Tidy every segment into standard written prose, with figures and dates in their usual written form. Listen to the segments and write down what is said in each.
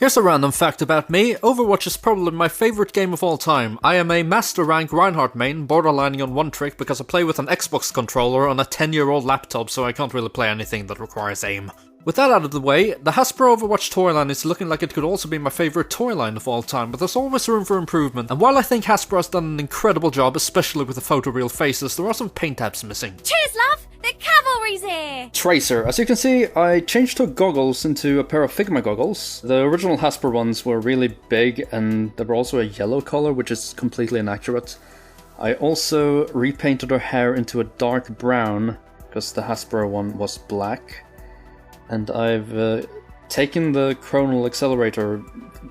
Here's a random fact about me. Overwatch is probably my favourite game of all time. I am a master rank Reinhardt main, borderlining on one trick because I play with an Xbox controller on a 10-year-old laptop, so I can't really play anything that requires aim. With that out of the way, the Hasbro Overwatch Toyline is looking like it could also be my favourite Toyline of all time, but there's always room for improvement, and while I think Hasbro has done an incredible job, especially with the photoreal faces, there are some paint tabs missing. Cheers, love! The cavalry's here! Tracer. As you can see, I changed her goggles into a pair of Figma goggles. The original Hasbro ones were really big, and they were also a yellow color, which is completely inaccurate. I also repainted her hair into a dark brown, because the Hasbro one was black. And I've taken the Chronal Accelerator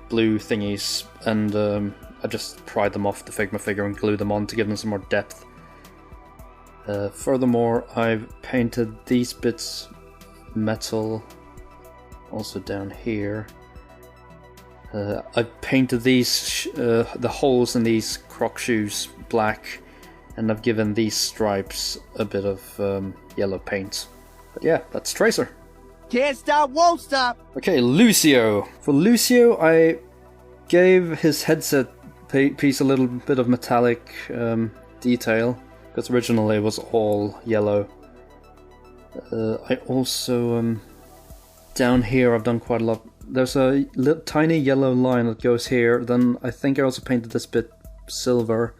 blue thingies and I just pried them off the Figma figure and glued them on to give them some more depth. Furthermore, I've painted these bits metal, also down here. I've painted these, the holes in these Croc shoes black, and I've given these stripes a bit of yellow paint. But yeah, that's Tracer. Can't stop, won't stop! Okay, Lucio. For Lucio, I gave his headset piece a little bit of metallic detail, because originally it was all yellow. I also, down here I've done quite a lot. There's a tiny yellow line that goes here, then I think I also painted this bit silver.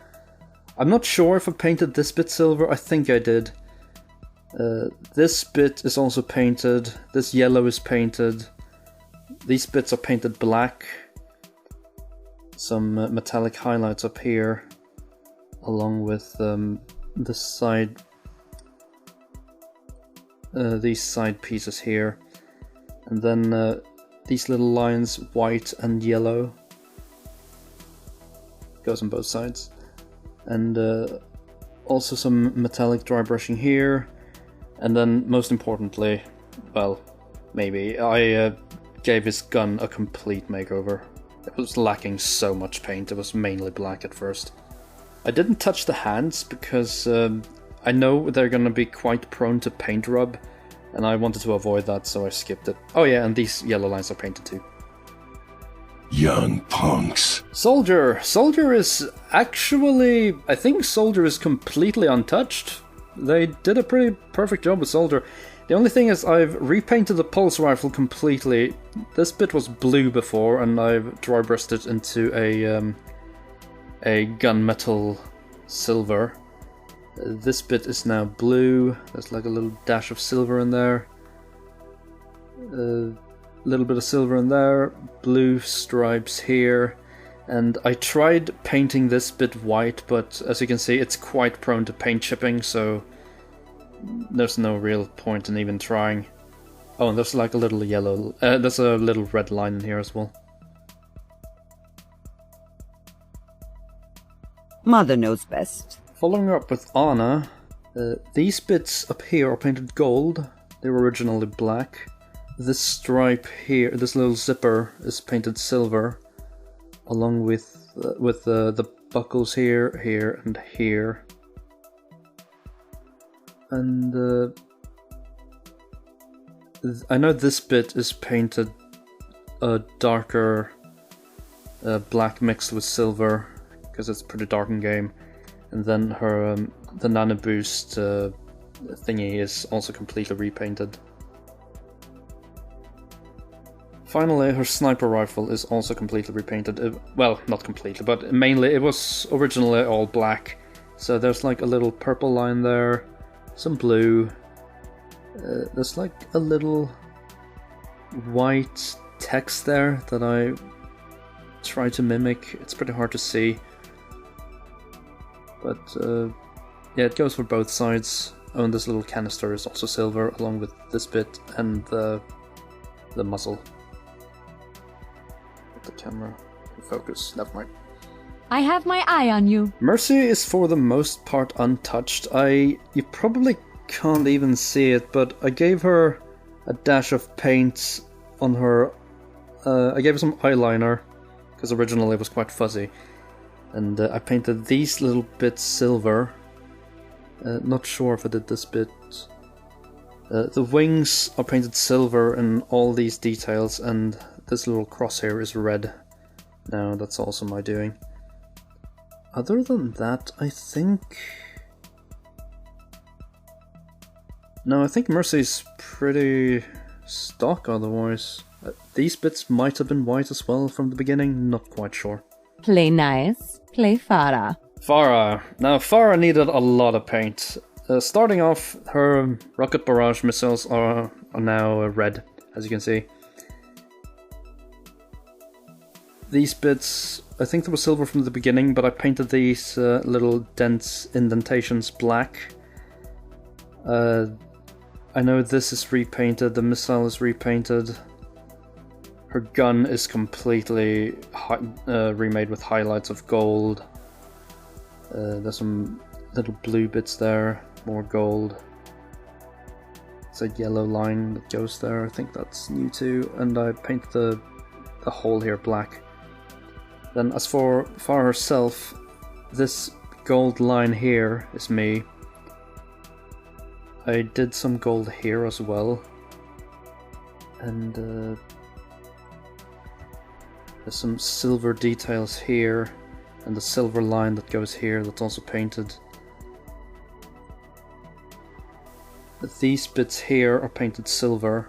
I'm not sure if I painted this bit silver, I think I did. This bit is also painted, this yellow is painted, these bits are painted black, some metallic highlights up here, along with the side, these side pieces here, and then these little lines, white and yellow, goes on both sides, and also some metallic dry brushing here. And then, most importantly, well, maybe, I gave his gun a complete makeover. It was lacking so much paint, it was mainly black at first. I didn't touch the hands because I know they're gonna be quite prone to paint rub, and I wanted to avoid that, so I skipped it. Oh yeah, and these yellow lines are painted too. Young punks. Soldier! Soldier is actually... I think Soldier is completely untouched. They did a pretty perfect job with Soldier. The only thing is I've repainted the pulse rifle completely. This bit was blue before, and I've dry brushed it into a gunmetal silver. This bit is now blue. There's like a little dash of silver in there. A little bit of silver in there. Blue stripes here. And I tried painting this bit white, but as you can see, it's quite prone to paint chipping, so there's no real point in even trying. Oh, and there's like a little yellow, there's a little red line in here as well. Mother knows best. Following up with Anna, these bits up here are painted gold. They were originally black. This stripe here, this little zipper, is painted silver, along with the buckles here, here, and here. And I know this bit is painted a darker black mixed with silver, because it's pretty dark in game. And then her the nano boost thingy is also completely repainted. Finally, her sniper rifle is also completely repainted. Well, not completely, but mainly it was originally all black. So there's like a little purple line there, some blue. There's like a little white text there that I try to mimic. It's pretty hard to see. But yeah, it goes for both sides. Oh, and this little canister is also silver, along with this bit and the muzzle. The camera focus, never mind. I have my eye on you. Mercy is for the most part untouched. You probably can't even see it, but I gave her a dash of paint on her. I gave her some eyeliner, because originally it was quite fuzzy. And I painted these little bits silver. Not sure if I did this bit. The wings are painted silver and all these details, and this little crosshair is red. Now that's also my doing. Other than that, I think... No, I think Mercy's pretty stock otherwise. These bits might have been white as well from the beginning, not quite sure. Play nice, play Pharah. Pharah. Now, Pharah needed a lot of paint. Starting off, her rocket barrage missiles are now red, as you can see. These bits, I think there was silver from the beginning, but I painted these little dents, indentations black. I know this is repainted, the missile is repainted. Her gun is completely remade with highlights of gold. There's some little blue bits there, more gold. It's a yellow line that goes there, I think that's new too. And I painted the hole here black. Then as for Pharah herself, this gold line here is me. I did some gold here as well. And there's some silver details here. And the silver line that goes here that's also painted. These bits here are painted silver.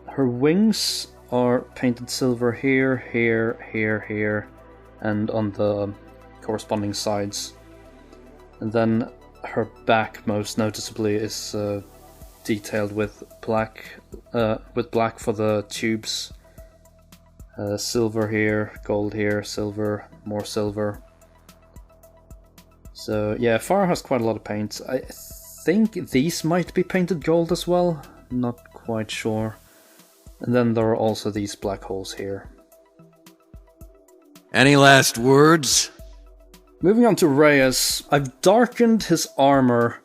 Her wings are painted silver here, here, here, here, and on the corresponding sides. And then her back, most noticeably, is detailed with black for the tubes. Silver here, gold here, silver, more silver. So yeah, Pharah has quite a lot of paint. I think these might be painted gold as well, not quite sure. And then there are also these black holes here. Any last words? Moving on to Reyes, I've darkened his armor.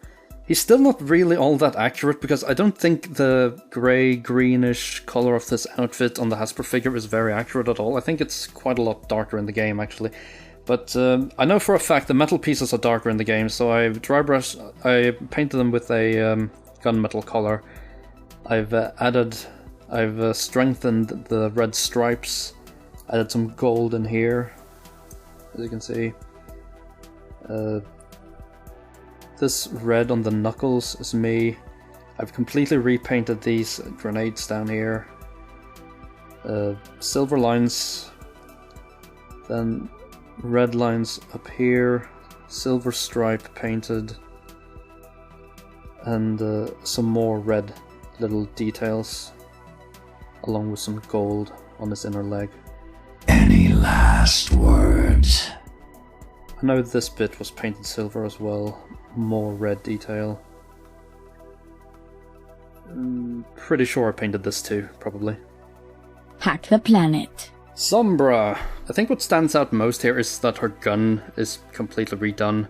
He's still not really all that accurate because I don't think the grey-greenish color of this outfit on the Hasbro figure is very accurate at all. I think it's quite a lot darker in the game actually. But I know for a fact the metal pieces are darker in the game, so I painted them with a gunmetal color. I've strengthened the red stripes, added some gold in here, as you can see. This red on the knuckles is me. I've completely repainted these grenades down here. Silver lines, then red lines up here, silver stripe painted, and some more red little details, along with some gold on his inner leg. Any last words? I know this bit was painted silver as well, more red detail. Pretty sure I painted this too, probably. Hack the planet. Sombra! I think what stands out most here is that her gun is completely redone,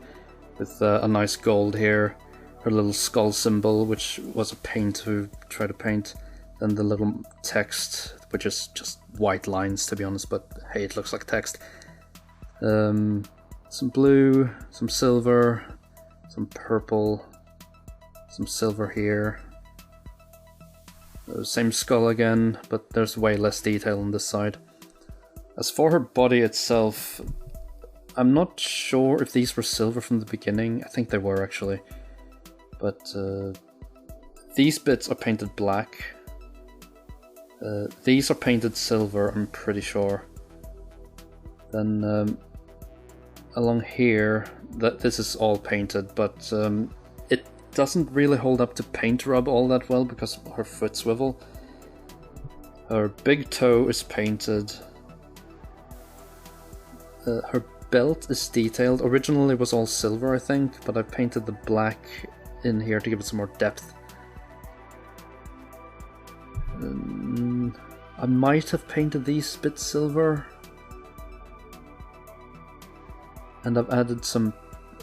with a nice gold here, her little skull symbol, which was a pain to try to paint, then the little text, which is just white lines to be honest, but hey, it looks like text. Some blue, some silver, some purple, some silver here. Same skull again, but there's way less detail on this side. As for her body itself, I'm not sure if these were silver from the beginning. I think they were actually. But these bits are painted black. These are painted silver, I'm pretty sure. Then along here, this is all painted, but it doesn't really hold up to paint rub all that well because of her foot swivel. Her big toe is painted. Her belt is detailed. Originally it was all silver, I think, but I painted the black in here to give it some more depth. I might have painted these bits silver. And I've added some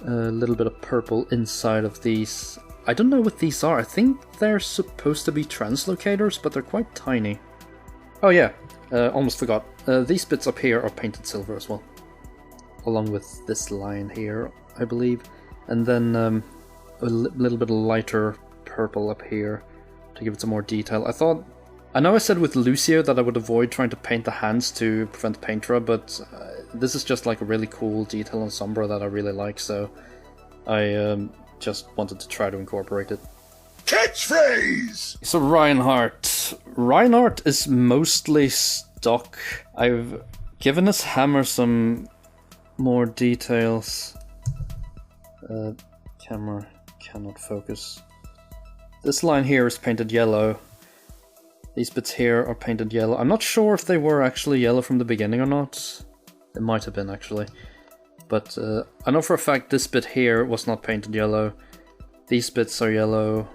little bit of purple inside of these. I don't know what these are. I think they're supposed to be translocators, but they're quite tiny. Oh yeah, almost forgot. These bits up here are painted silver as well. Along with this line here, I believe. And then a little bit of lighter purple up here to give it some more detail. I thought I know I said with Lucio that I would avoid trying to paint the hands to prevent paint rub, but this is just like a really cool detail on Sombra that I really like, so I just wanted to try to incorporate it. Catchphrase! So Reinhardt. Reinhardt is mostly stock. I've given his hammer some more details. Camera cannot focus. This line here is painted yellow. These bits here are painted yellow. I'm not sure if they were actually yellow from the beginning or not. It might have been actually. But I know for a fact this bit here was not painted yellow. These bits are yellow.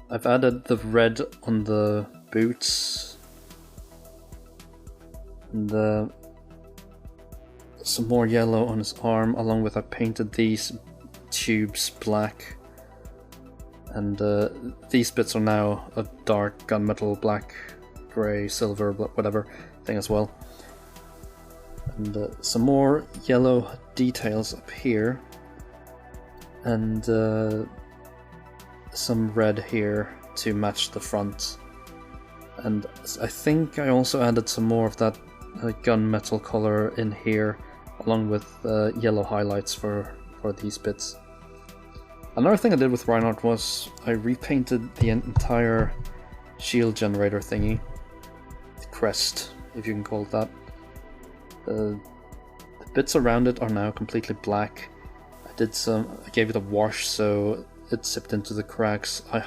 I've added the red on the boots. And some more yellow on his arm, along with I painted these tubes black. And these bits are now a dark gunmetal black, grey, silver, whatever thing as well. And some more yellow details up here. And some red here to match the front. And I think I also added some more of that gunmetal color in here, along with yellow highlights for these bits. Another thing I did with Reinhardt was I repainted the entire shield generator thingy. The crest, if you can call it that. The bits around it are now completely black. I gave it a wash so it sipped into the cracks. I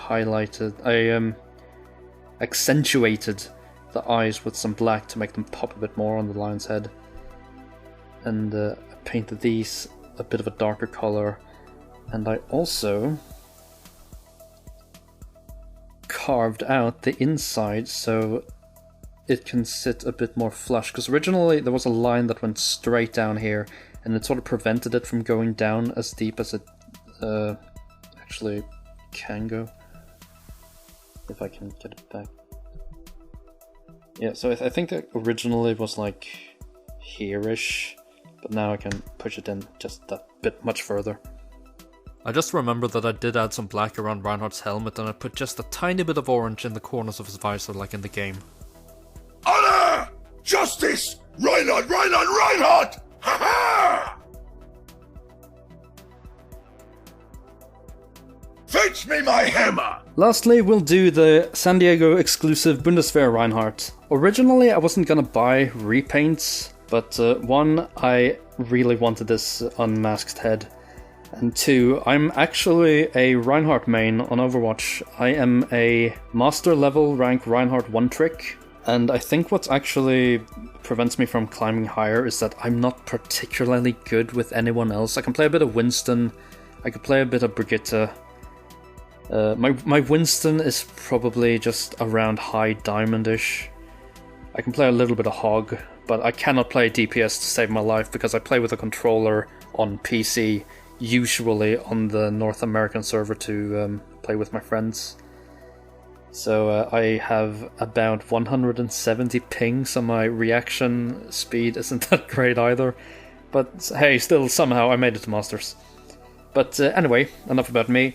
accentuated the eyes with some black to make them pop a bit more on the lion's head. And I painted these a bit of a darker color. And I also carved out the inside so it can sit a bit more flush. Because originally there was a line that went straight down here, and it sort of prevented it from going down as deep as it actually can go. If I can get it back. Yeah, so I think that originally it was like here-ish, but now I can push it in just that bit much further. I just remember that I did add some black around Reinhardt's helmet, and I put just a tiny bit of orange in the corners of his visor like in the game. Honor! Justice! Reinhardt! Reinhardt! Reinhardt! Ha ha! Fetch me my hammer! Lastly, we'll do the San Diego exclusive Bundeswehr Reinhardt. Originally, I wasn't gonna buy repaints, but one, I really wanted this unmasked head. And two, I'm actually a Reinhardt main on Overwatch. I am a master level rank Reinhardt one trick, and I think what actually prevents me from climbing higher is that I'm not particularly good with anyone else. I can play a bit of Winston, I can play a bit of Brigitte. My Winston is probably just around high diamondish. I can play a little bit of Hog, but I cannot play DPS to save my life because I play with a controller on PC, usually on the North American server to play with my friends. So I have about 170 ping, so my reaction speed isn't that great either. But hey, still somehow I made it to Masters. But anyway, enough about me.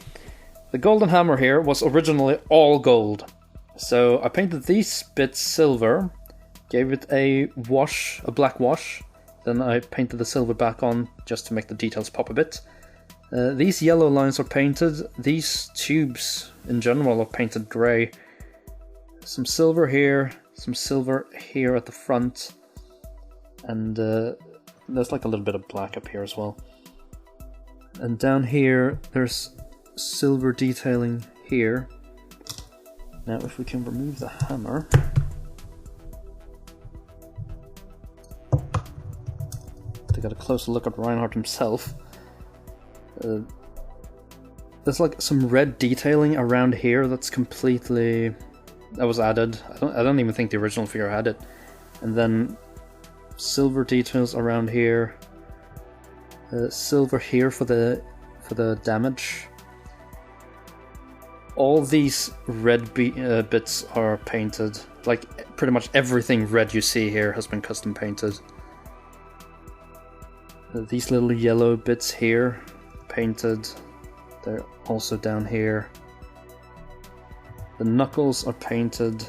The golden hammer here was originally all gold. So I painted these bits silver, gave it a wash, a black wash, then I painted the silver back on just to make the details pop a bit. These yellow lines are painted, these tubes in general are painted grey. Some silver here at the front, and there's like a little bit of black up here as well. And down here there's silver detailing here. Now if we can remove the hammer, to get a closer look at Reinhardt himself. There's like some red detailing around here that was added. I don't even think the original figure had it. And then silver details around here. Silver here for the damage. All these red bits are painted. Like pretty much everything red you see here has been custom painted. These little yellow bits here, painted. They're also down here. The knuckles are painted.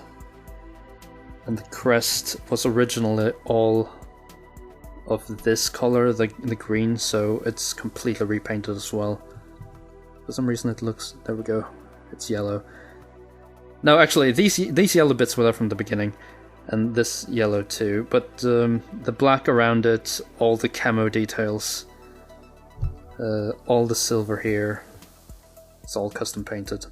And the crest was originally all of this color, the green, so it's completely repainted as well. For some reason it looks... there we go. It's yellow. No, actually, these yellow bits were there from the beginning. And this yellow too. But the black around it, all the camo details, all the silver here, it's all custom painted.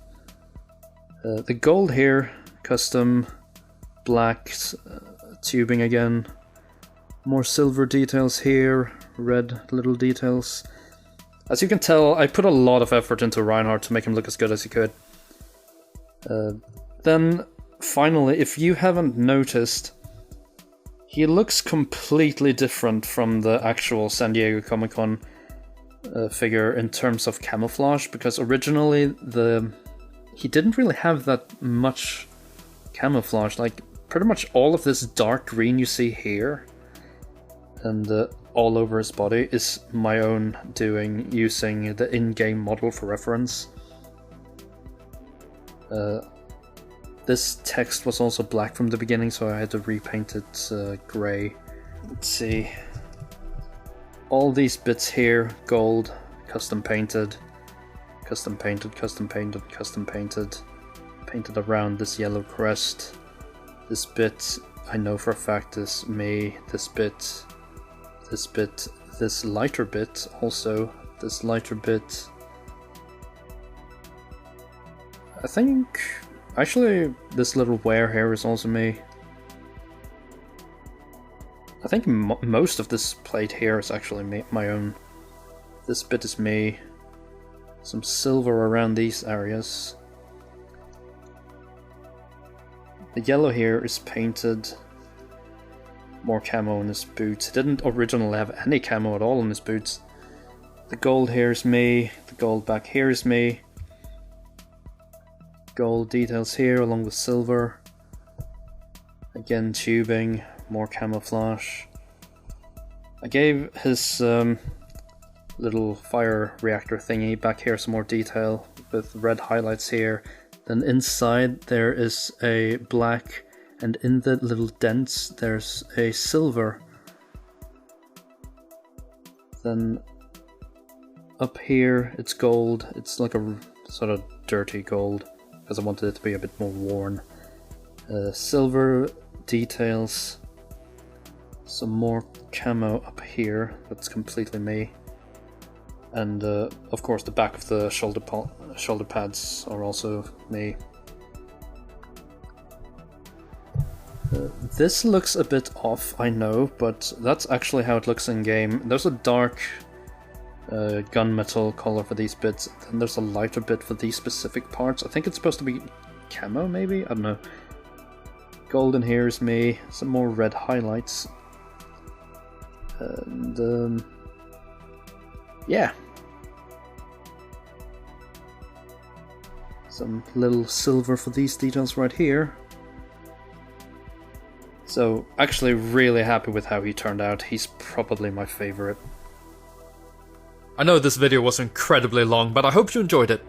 The gold here, custom, black tubing again. More silver details here, red little details. As you can tell, I put a lot of effort into Reinhardt to make him look as good as he could. Then, finally, if you haven't noticed, he looks completely different from the actual San Diego Comic-Con figure in terms of camouflage, because originally he didn't really have that much camouflage. Like, pretty much all of this dark green you see here and all over his body is my own doing, using the in-game model for reference. This text was also black from the beginning, so I had to repaint it grey. Let's see. All these bits here, gold, custom painted, custom painted, custom painted, custom painted. Painted around this yellow crest. This bit, I know for a fact, is me. This bit, this lighter bit also, this lighter bit. I think, actually, this little wear here is also me. I think most of this plate here is actually my own. This bit is me. Some silver around these areas. The yellow here is painted. More camo on his boots. He didn't originally have any camo at all on his boots. The gold here is me. The gold back here is me. Gold details here along with silver. Again, tubing. More camouflage. I gave his little fire reactor thingy back here some more detail with red highlights here. Then inside there is a black, and in the little dents there's a silver. Then up here it's gold. It's like a sort of dirty gold because I wanted it to be a bit more worn. Silver details. Some more camo up here. That's completely me. And of course the back of the shoulder pads are also me. This looks a bit off, I know, but that's actually how it looks in game. There's a dark gunmetal color for these bits, and there's a lighter bit for these specific parts. I think it's supposed to be camo, maybe? I don't know. Golden here is me. Some more red highlights. And yeah. Some little silver for these details right here. So, actually really happy with how he turned out. He's probably my favorite. I know this video was incredibly long, but I hope you enjoyed it.